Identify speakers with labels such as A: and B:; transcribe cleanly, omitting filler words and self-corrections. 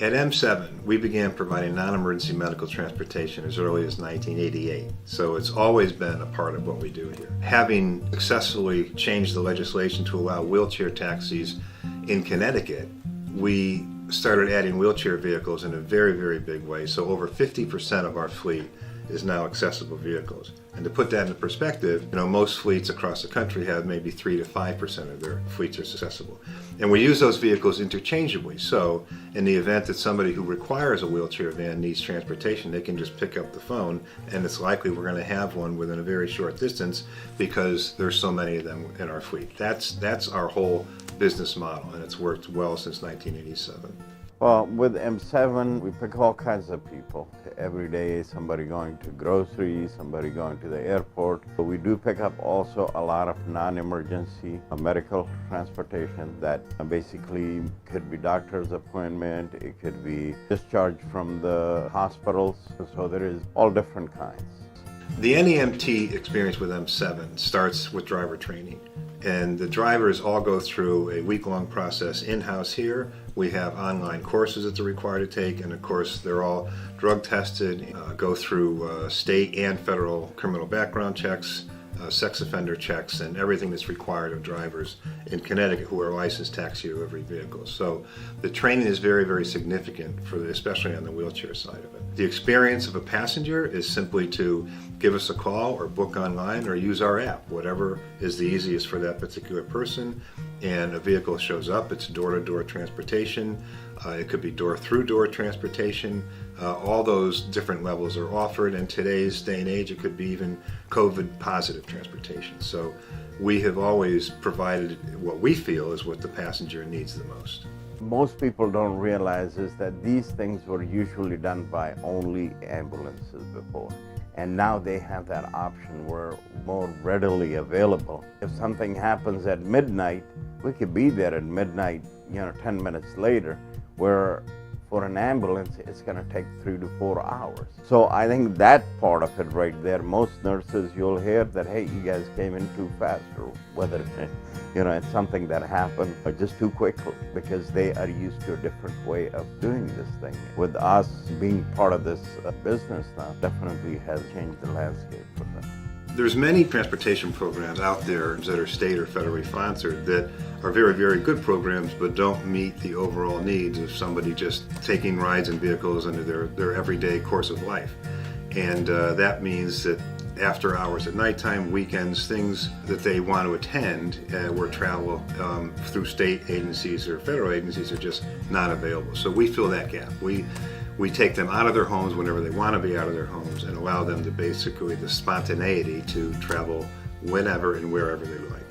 A: At M7, we began providing non-emergency medical transportation as early as 1988, so it's always been a part of what we do here. Having successfully changed the legislation to allow wheelchair taxis in Connecticut, we started adding wheelchair vehicles in a very, very big way, so over 50% of our fleet is now accessible vehicles. And to put that into perspective, most fleets across the country have maybe 3 to 5% of their fleets are accessible. And we use those vehicles interchangeably. So in the event that somebody who requires a wheelchair van needs transportation, they can just pick up the phone, and it's likely we're going to have one within a very short distance because there's so many of them in our fleet. That's our whole business model, and it's worked well since 1987.
B: Well, with M7, we pick all kinds of people. Every day, somebody going to groceries, somebody going to the airport. But we do pick up also a lot of non-emergency medical transportation that basically could be doctor's appointment, it could be discharge from the hospitals. So there is all different kinds.
A: The NEMT experience with M7 starts with driver training. And the drivers all go through a week-long process in-house here. We have online courses that they're required to take, and of course they're all drug tested, go through state and federal criminal background checks, sex offender checks, and everything that's required of drivers in Connecticut who are licensed taxi delivery vehicles. So the training is very, very significant, especially on the wheelchair side of it. The experience of a passenger is simply to give us a call or book online or use our app, whatever is the easiest for that particular person, and a vehicle shows up. It's door-to-door transportation. It could be door-through-door transportation. All those different levels are offered. In today's day and age, it could be even COVID-positive transportation. So we have always provided what we feel is what the passenger needs the most.
B: Most people don't realize is that these things were usually done by only ambulances before. And now they have that option where more readily available. If something happens at midnight, we could be there at midnight, 10 minutes later, where for an ambulance, it's going to take 3 to 4 hours. So I think that part of it right there, most nurses, you'll hear that, hey, you guys came in too fast, or whether it's something that happened or just too quickly, because they are used to a different way of doing this thing. With us being part of this business now, definitely has changed the landscape for them.
A: There's many transportation programs out there that are state or federally sponsored that are very, very good programs but don't meet the overall needs of somebody just taking rides in vehicles under their everyday course of life. And that means that after hours at nighttime, weekends, things that they want to attend where travel through state agencies or federal agencies are just not available. So we fill that gap. We take them out of their homes whenever they want to be out of their homes and allow them to basically the spontaneity to travel whenever and wherever they like.